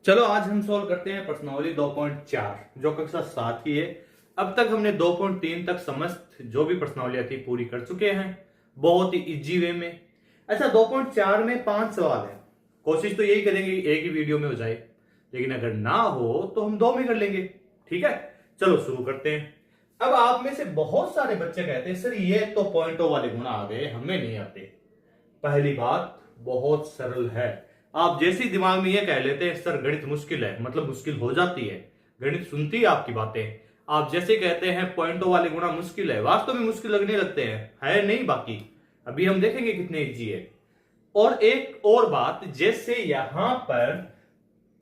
चलो आज हम सॉल्व करते हैं प्रश्नावली 2.4 जो कक्षा 7 की है। अब तक हमने 2.3 तक समस्त जो भी प्रश्नावलियां थी पूरी कर चुके हैं बहुत ही इजी वे में। अच्छा, 2.4 में 5 सवाल है। कोशिश तो यही करेंगे कि एक ही वीडियो में हो जाए, लेकिन अगर ना हो तो हम 2 में कर लेंगे। ठीक है, चलो शुरू करते हैं। अब आप में से बहुत सारे बच्चे कहते हैं सर ये तो पॉइंटों वाले गुण आ गए, हमें नहीं आते। पहली बात बहुत सरल है। आप जैसे ही दिमाग में ये कह लेते हैं सर गणित मुश्किल है, मतलब मुश्किल हो जाती है। गणित सुनती है आपकी बातें। आप जैसे कहते हैं पॉइंटों वाले गुणा मुश्किल है, वास्तव में मुश्किल लगने लगते हैं, है नहीं। बाकी अभी हम देखेंगे कितने इजी है। और एक और बात, जैसे यहां पर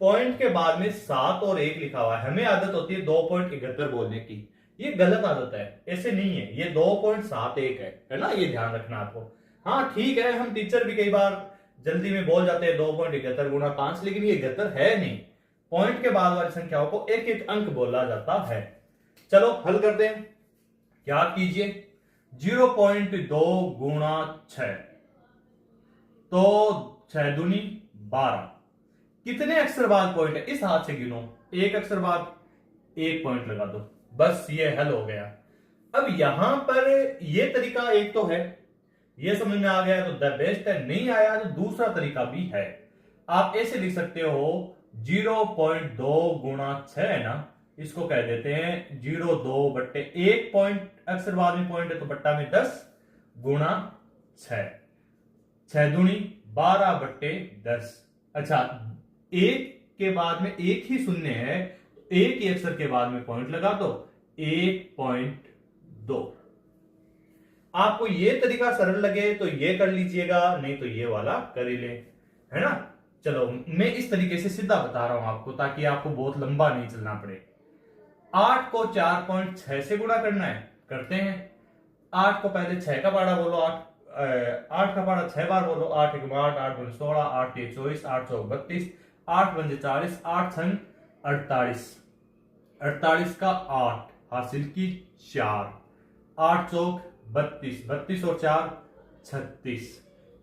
पॉइंट के बाद में 7 और 1 लिखा हुआ है, हमें आदत होती है 2.71 बोलने की। ये गलत आदत है, ऐसे नहीं है। ये 2.71 है ना, ये ध्यान रखना आपको। हाँ ठीक है, हम टीचर भी कई बार जल्दी में बोल जाते हैं 2.71 गुणा 5, लेकिन ये 71 है नहीं। पॉइंट के बाद वाली संख्याओं को एक एक अंक बोला जाता है। चलो हल करते हैं। क्या कीजिए, 0.2 गुणा 6 तो 6 दूनी 12। कितने अक्षर बाद पॉइंट है, इस हाथ से गिनो। एक अक्षर बाद 1 पॉइंट लगा दो, बस ये हल हो गया। अब यहां पर ये तरीका एक तो है, ये समझ में आ गया तो द बेस्ट है। नहीं आया तो दूसरा तरीका भी है। आप ऐसे लिख सकते हो 0.2 गुणा 6 है ना, इसको कह देते हैं 0.2/1 पॉइंट, अक्षर बाद में पॉइंट है तो बट्टा में 10 गुणा 6। 6 दूनी 12/10। अच्छा, एक के बाद में एक ही शून्य है, एक ही अक्षर के बाद में पॉइंट लगा दो, 1.2। आपको ये तरीका सरल लगे तो ये कर लीजिएगा, नहीं तो ये वाला कर ही ले, है ना। चलो मैं इस तरीके से सीधा बता रहा हूं आपको, ताकि आपको बहुत लंबा नहीं चलना पड़े। 8 को 4.6 से गुणा करना है, करते हैं। 8 को पहले 6 का पाड़ा बोलो, 8 का पाड़ा 6 बार बोलो। 8 1 8, 8 2 16, 8 3 24, 8 4 32, 8 5 40, 8 6 48। 48 का 8 हासिल की 4, 8 चौक 32, 32 और 4 36।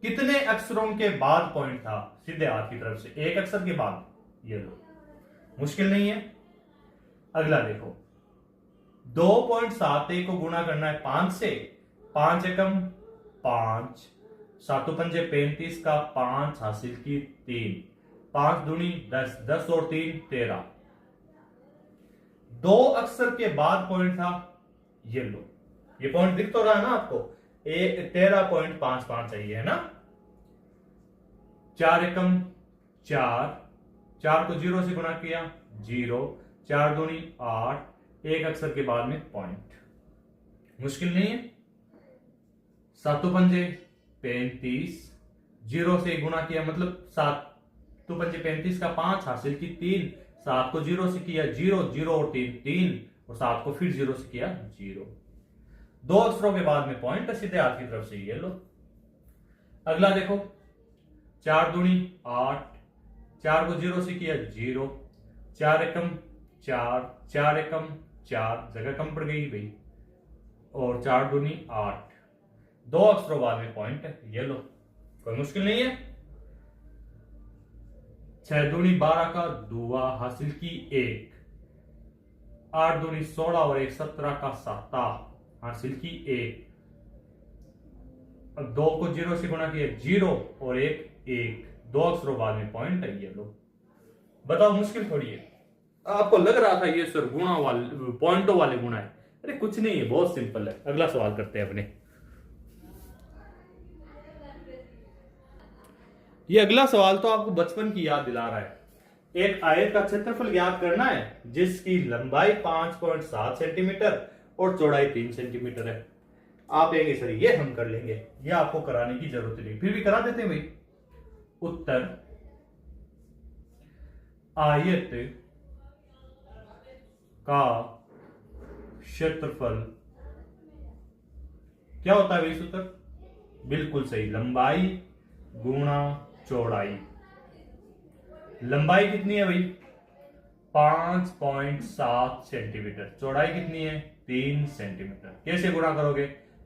कितने अक्षरों के बाद पॉइंट था, सीधे हाथ की तरफ से एक अक्षर के बाद। ये लो, मुश्किल नहीं है। अगला देखो, 2.71 को गुणा करना है 5 से। 5 एकम 5, 7 पंजे 35 का 5 हासिल की 3, 5 दूनी 10, 10 और 3 13। 2 अक्षर के बाद पॉइंट था, ये लो। ये पॉइंट दिख तो रहा है ना आपको, 13.55 चाहिए, है ना। 4 एकम 4, 4 को 0 से गुणा किया 0, 4 दूनी 8, एक अक्षर के बाद में पॉइंट। मुश्किल नहीं है। 7 पंजे 35, 0 से गुणा किया मतलब 7 पंजे 35 का 5 हासिल की 3, 7 को 0 से किया 0, 0 और 3 3, और 7 को फिर 0 से किया 0। 2 अक्षरों के बाद में पॉइंट, सीधे हाथ की तरफ से ये लो। अगला देखो, 4 दूनी 8, 4 को 0 से किया 0, 4 एकम 4, 4 एकम 4, जगह कम पड़ गई भाई, और 4 दूनी 8। 2 अक्षरों बाद में पॉइंट, ये लो। कोई मुश्किल नहीं है। 6 दूनी 12 का दुआ हासिल की 1, 8 दूनी 16 और 1 17 का 7 हासिल की 1। अब 2 को 0 से गुणा किया 0 और 1 1, 2 अक्षरों बाद में पॉइंट है, ये लो। बताओ मुश्किल थोड़ी है। आपको लग रहा था ये सर गुणा वाले पॉइंटों वाले गुणा है, अरे कुछ नहीं है, बहुत सिंपल है। अगला सवाल करते हैं अपने। ये अगला सवाल तो आपको बचपन की याद दिला रहा है। एक आयत का क्षेत्रफल ज्ञात करना है जिसकी लंबाई 5.7 सेंटीमीटर और चौड़ाई 3 सेंटीमीटर है। आप कहेंगे सर ये हम कर लेंगे, ये आपको कराने की जरूरत नहीं, फिर भी करा देते हैं भाई। उत्तर, आयत का क्षेत्रफल क्या होता है भाई सूत्र? बिल्कुल सही, लंबाई गुणा चौड़ाई। लंबाई कितनी है भाई? 5.7 सेंटीमीटर। चौड़ाई कितनी है? 3 सेंटीमीटर। कैसे गुणा करोगे?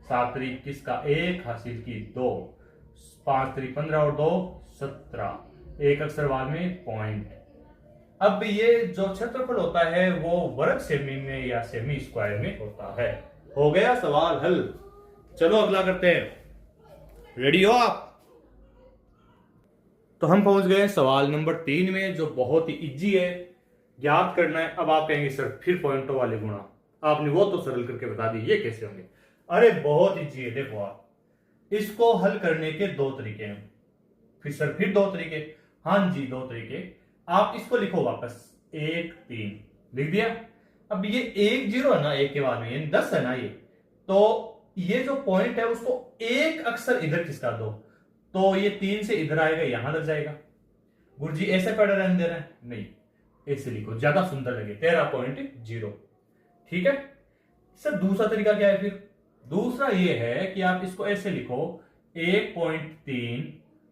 7 3 21 का 1 हासिल की 2, 5 3 15 और 2 17, एक अक्षर बाद में पॉइंट। अब ये जो क्षेत्रफल होता है वो वर्ग सेमी में या सेमी स्क्वायर में होता है। हो गया सवाल हल। चलो अगला करते हैं। रेडी हो आप? तो हम पहुंच गए सवाल नंबर 3 में, जो बहुत ही इजी है, याद करना है। अब आप कहेंगे सर फिर पॉइंटों वाले गुणा, आपने वो तो सरल करके बता दी, ये कैसे होंगे? अरे बहुत इजी है। देखो आप, इसको हल करने के दो तरीके हैं। फिर सर फिर दो तरीके? हाँ जी, दो तरीके। आप इसको लिखो वापस, 1 3 लिख दिया। अब ये 1 0 है ना, एक के बाद में यानी 10 है ना ये, तो ये जो पॉइंट है उसको एक अक्षर इधर खिसका दो, तो ये 3 से इधर आएगा, यहां लग जाएगा। गुरुजी ऐसे पढ़ रहने दे रहे हैं? नहीं, ऐसे लिखो, ज्यादा सुंदर लगे, 13.0। ठीक है सर, दूसरा तरीका क्या है फिर? दूसरा ये है कि आप इसको ऐसे लिखो, 1.3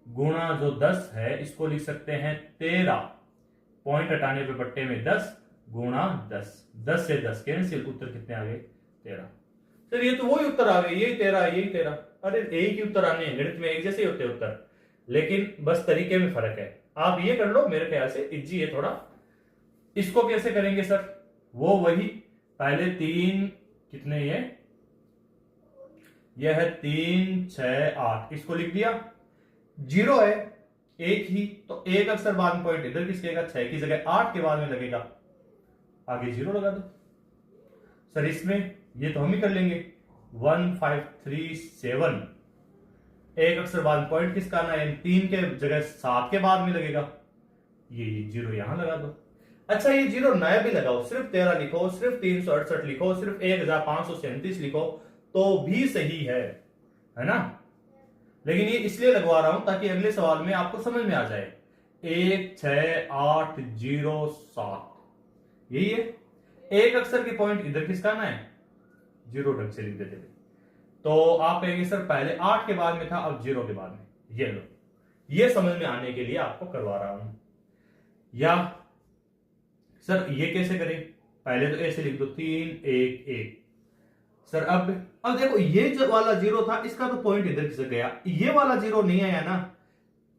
गुणा जो 10 है इसको लिख सकते हैं 13, पॉइंट हटाने पे बट्टे में 10 गुणा 10, 10 से 10 कैंसिल, उत्तर कितने आ गए? 13। सर ये तो वही उत्तर आ गए, यही 13, यही 13। अरे एक ही उत्तर आने हैं, गणित में एक जैसे ही होते हैं उत्तर, लेकिन बस तरीके में फर्क है। आप ये कर लो, मेरे ख्याल से इजी है थोड़ा। इसको कैसे करेंगे सर? वो वही, पहले 3 कितने ये, यह है 3 6 8, इसको लिख दिया। 0 है एक ही, तो एक अक्षर बाद में पॉइंट इधर किसकेगा, 6 की जगह 8 के बाद में लगेगा, आगे 0 लगा दो। सर इसमें ये तो हम ही कर लेंगे, 1 5 3 7, एक अक्षर बाद में पॉइंट किसका आना है, 3 के जगह 7 के बाद में लगेगा, ये 0 यहां लगा दो। अच्छा ये 0 नया भी लगाओ, सिर्फ 13 लिखो, सिर्फ 368 लिखो, सिर्फ 1537 लिखो तो भी सही है ना? लेकिन ये इसलिए लगवा रहा हूं ताकि अगले सवाल में आपको समझ में आ जाए। 1 6 8 0 7, यही है। एक अक्षर के पॉइंट इधर किसका आना है, 0 ढंग से लिख देते थे, तो आप कहेंगे सर पहले 8 के बाद में था, अब 0 के बाद में। ये लो, ये समझ में आने के लिए आपको करवा रहा हूं। या सर ये कैसे करें? पहले तो ऐसे लिख दो, 3 1 1। सर अब देखो, ये जो वाला 0 था इसका तो पॉइंट इधर खिसक गया, ये वाला 0 नहीं आया ना,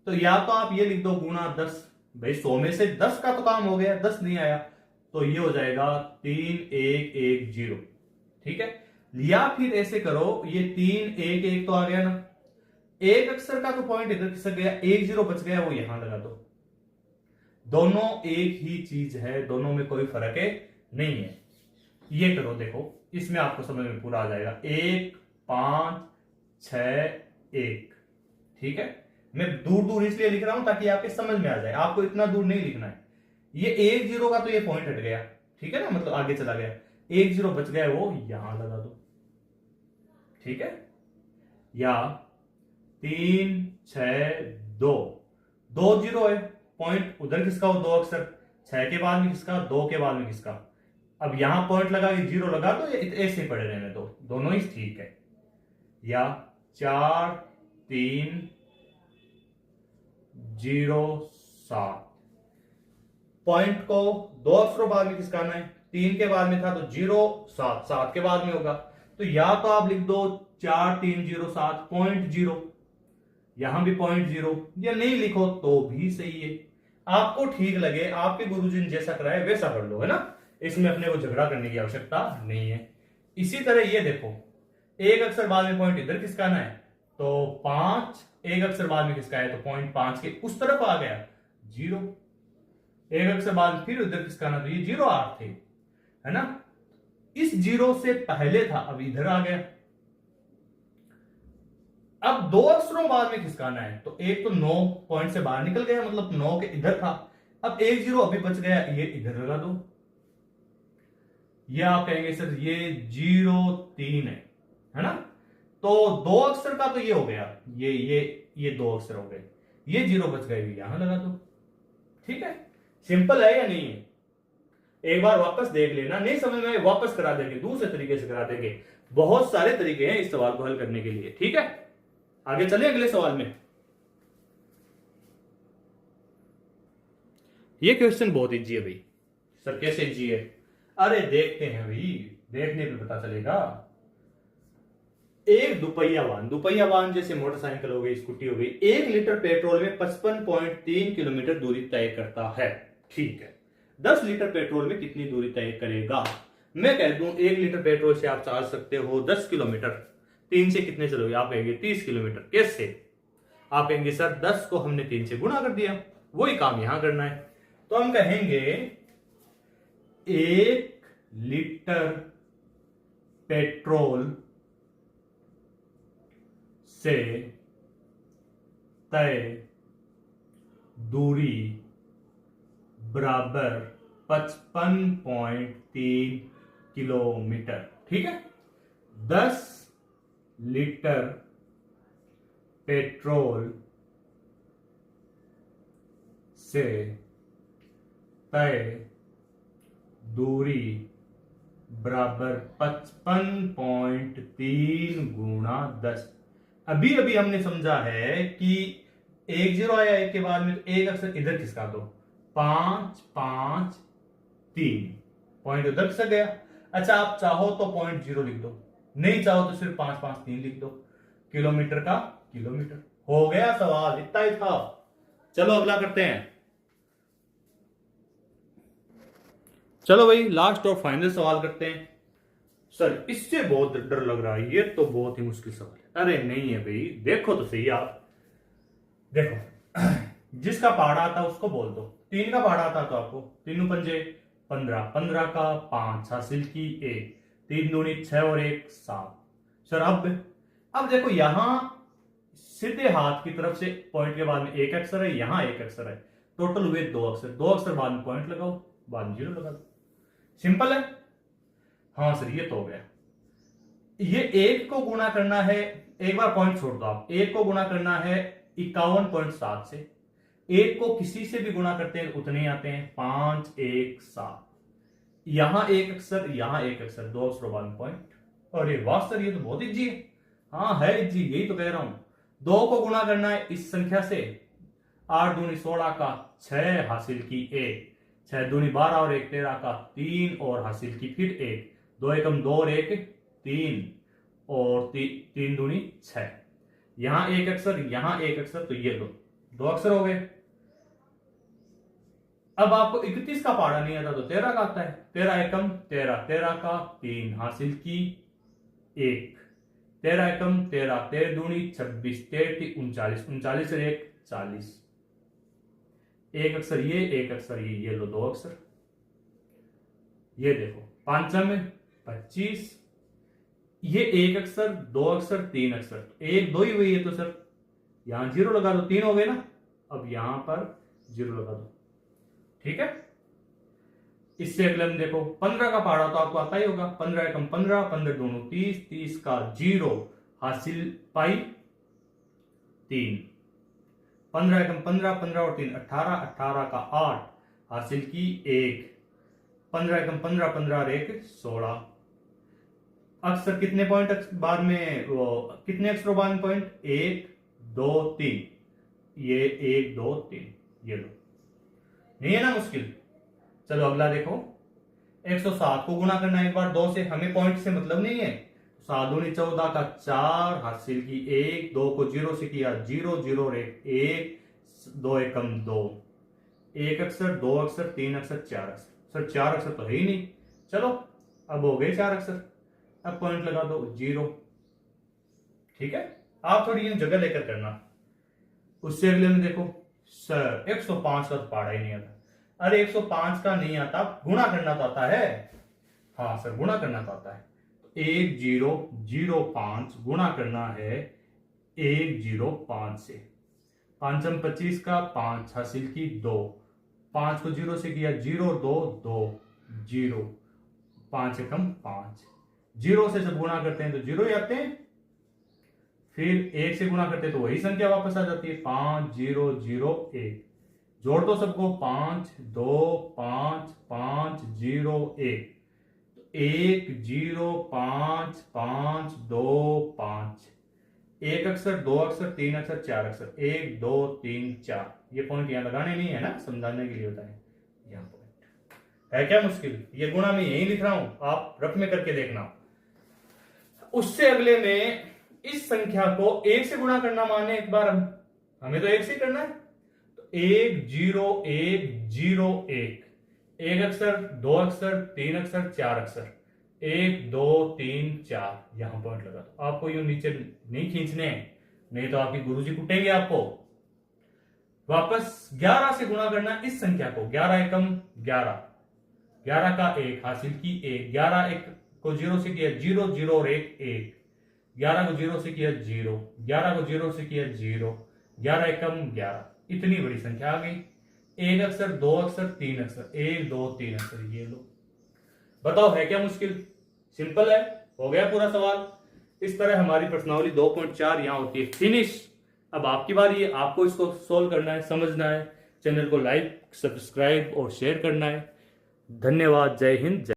तो या तो आप ये लिख दो गुणा 10। भाई 100 में से 10 का तो काम हो गया, 10 नहीं आया, तो ये हो जाएगा 3 1 1 0। ठीक है, या फिर ऐसे करो, ये 3 1 1 तो आ गया ना, एक अक्षर का तो पॉइंट इधर खिसक गया, 1 0 बच गया, वो यहां लगा दो। दोनों एक ही चीज है, दोनों में कोई फर्क है नहीं है। ये करो, देखो इसमें आपको समझ में पूरा आ जाएगा। 1 5 6 1। ठीक है, मैं दूर दूर इसलिए लिख रहा हूं ताकि आपके समझ में आ जाए, आपको इतना दूर नहीं लिखना है। ये 1 0 का तो ये पॉइंट हट गया, ठीक है ना, मतलब आगे चला गया, 1 0 बच गया, वो यहां लगा दो। ठीक है, या 3 6 2, 2 0 है, पॉइंट उधर किसका हो, 2 अक्षर, 6 के बाद में किसका, 2 के बाद में किसका। अब यहां पॉइंट लगा के 0 लगा दो, ये ऐसे पड़े रहने दो, दोनों ही ठीक है। या 4 3 0 7, पॉइंट को 2 अक्षरों बाद में किसका आना है, 3 के बाद में था तो 0 7, 7 के बाद में होगा, तो या तो आप लिख दो 4 3 0 7 पॉइंट 0, यहां भी पॉइंट 0, या नहीं लिखो तो भी सही है। आपको ठीक लगे, आपके गुरुजी ने जैसा कराया वैसा कर लो, है ना, इसमें अपने को झगड़ा करने की आवश्यकता नहीं है। इसी तरह ये देखो, एक अक्षर बाद में पॉइंट इधर किसका आना है, तो 5, एक अक्षर बाद में किसका है, तो पॉइंट 5 के उस तरफ आ गया 0, एक अक्षर बाद फिर उधर किसका आना, तो ये 0 8 थे, है ना, इस 0 से पहले था, अब इधर आ गया। अब 2 अक्षरों बाद में किसका आना है, तो एक तो 9 पॉइंट से बाहर निकल गया, मतलब 9 के इधर था, अब 1 0 अभी बच गया, ये इधर लगा दो। ये आप कहेंगे सर ये 0 3 है ना, तो 2 अक्षर का तो ये हो गया, ये 2 अक्षर हो गए, ये 0 बच गए, यहां लगा दो। ठीक है, सिंपल है या नहीं है? एक बार वापस देख लेना, नहीं समझ में वापस करा देंगे, दूसरे तरीके से करा देंगे, बहुत सारे तरीके हैं इस सवाल को हल करने के लिए। ठीक है, आगे चले अगले सवाल में। ये क्वेश्चन बहुत इजी है भाई। सर कैसे इजी है? अरे देखते हैं भाई, देखने पे पता चलेगा। एक दुपहिया वाहन जैसे मोटरसाइकिल हो गई, स्कूटी हो गई, 1 लीटर पेट्रोल में 55.3 किलोमीटर दूरी तय करता है। ठीक है, 10 लीटर पेट्रोल में कितनी दूरी तय करेगा। मैं कह दूं 1 लीटर पेट्रोल से आप चल सकते हो 10 किलोमीटर। 3 से कितने चलोगे, आप कहेंगे 30 किलोमीटर। कैसे? आप कहेंगे सर 10 को हमने 3 से गुणा कर दिया, वही काम यहां करना है। तो हम कहेंगे 1 लीटर पेट्रोल से तय दूरी बराबर 55.3 किलोमीटर। ठीक है, 10 लीटर पेट्रोल से तय दूरी बराबर 55.3 गुणा 10। अभी अभी हमने समझा है कि 1 जीरो आया एक के बाद में, तो एक अक्षर इधर खिसका दो, 5 5 3 पॉइंट उधर खिसक गया। अच्छा, आप चाहो तो 0.0 लिख दो, नहीं चाहो तो सिर्फ 5 5 3 लिख दो। किलोमीटर का किलोमीटर हो गया सवाल, इतना ही था। चलो अगला करते हैं। चलो भाई लास्ट और फाइनल सवाल करते हैं। सर इससे बहुत डर लग रहा है, ये तो बहुत ही मुश्किल सवाल है। अरे नहीं है भाई, देखो तो सही आप। देखो जिसका पहाड़ा आता उसको बोल दो। 3 का पहाड़ा आता तो आपको 3 पंजे 15, 15 का 5 हासिल की 1, 3 दूनी 6 और 1 7। सर अब देखो यहां सीधे हाथ की तरफ से पॉइंट के बाद में एक अक्षर है, यहां एक अक्षर है, टोटल हुए 2 अक्षर। 2 अक्षर बाद में पॉइंट लगाओ, बाद में 0 लगा दो। सिंपल है। हाँ सर ये तो हो गया। ये 1 को गुणा करना है, एक बार पॉइंट छोड़ दो आप, 1 को गुणा करना है 51.7 से। 1 को किसी से भी गुणा करते हैं उतने ही आते हैं, 5 1 7। यहां एक अक्षर, यहां एक अक्षर, 2 अक्षरों बाद में पॉइंट। अरे वाह सर ये तो बहुत इजी है। हाँ है इजी, यही तो कह रहा हूं। 2 को गुणा करना है इस संख्या से, 8 दूनी 16 का 6 हासिल की 1, 6 दूनी 12 और 1 13 का 3 और हासिल की फिर 1, 2 एकम 2 और 1 3 और 3 दूनी 6। यहां एक अक्षर, यहां एक अक्षर, तो ये 2 अक्षर हो गए। अब आपको 31 का पहाड़ा नहीं आता तो 13 का आता है। 13 एकम 13, 13 का 3 हासिल की 1, 13 एकम 13, 13 दूनी 26, 13 39, 39 और 1 40। एक अक्षर ये, एक अक्षर ये लो 2 अक्षर। ये देखो 5 में 25, ये एक अक्षर 2 अक्षर 3 अक्षर, 1 2 ही हुई है तो सर यहां 0 लगा दो, 3 हो गए ना। अब यहां पर 0 लगा दो। ठीक है, इससे अगले हम देखो 15 का पहाड़ा तो आपको आता ही होगा। 15 एकम 15, 15 दोनों 30, 30 का 0 हासिल पाई 3, 15 एकम 15, 15 और 3 18, 18 का 8 हासिल की 1, 15 एकम 15, 15 और 1 16। अक्षर कितने पॉइंट बाद में, कितने अक्षरों बाद में पॉइंट, 1 2 3, ये 1 2 3, ये लो। नहीं है ना मुश्किल। चलो अगला देखो, 107 को गुणा करना है एक बार 2 से, हमें पॉइंट से मतलब नहीं है। 7 दूनी 14 का 4 हासिल की 1, 2 को 0 से किया 0 0 और 1 1, 2 एकम 2, एक अक्षर 2 अक्षर 3 अक्षर 4 अक्षर। सर 4 अक्षर तो है ही नहीं। चलो अब हो गए 4 अक्षर, अब पॉइंट लगा दो 0। ठीक है, आप थोड़ी इन जगह लेकर करना। उससे अगले में देखो, सर 105 का तो पहाड़ा ही नहीं आता। अरे 105 का नहीं आता, गुणा करना तो आता है। हाँ सर गुणा करना तो आता है। 1005 गुणा करना है 105 से। 5 25 का 5 हासिल की 2, 5 को 0 से किया 0 2 2 0, 5 एकम 5। 0 से जब गुणा करते हैं तो 0 ही आते हैं, फिर 1 से गुणा करते हैं तो वही संख्या वापस आ जाती है, 5 0 0 1। जोड़ दो सबको, 5 2 5 5 0 1, 1 0 5 5 2 5। एक अक्षर 2 अक्षर 3 अक्षर 4 अक्षर, 1 2 3 4। ये पॉइंट यहां लगाने नहीं है ना, समझाने के लिए होता है। यहां पॉइंट है क्या मुश्किल, ये गुणा मैं यही लिख रहा हूं, आप रफ में करके देखना। उससे अगले में इस संख्या को 1 से गुणा करना माने एक बार, हमें तो 1 से करना है। तो 1 0 1 0 1, एक अक्षर, दो अक्षर, तीन अक्षर, चार अक्षर, 1 2 3 4 यहां पॉइंट लगा दो। आपको यूं नीचे नहीं खींचने हैं, नहीं तो आपके गुरुजी कुटेंगे आपको। वापस 11 से गुणा करना इस संख्या को, 11 एकम 11, 11 का 1 हासिल की 1, 11 एक को 0 से किया 0, 0 और 1 1, 11 को 0 से किया 0, 11 को 0 से किया 0, 11 एकम 11, इतनी बड़ी संख्या आ गई। एक अक्षर, दो अक्षर, तीन अक्षर, 1 2 3 अक्षर, ये लो। बताओ है क्या मुश्किल? सिंपल है, हो गया पूरा सवाल। इस तरह हमारी प्रश्नावली 2.4 यहां होती है फिनिश। अब आपकी बारी है, आपको इसको सोल्व करना है, समझना है। चैनल को लाइक, सब्सक्राइब और शेयर करना है। धन्यवाद। जय हिंद।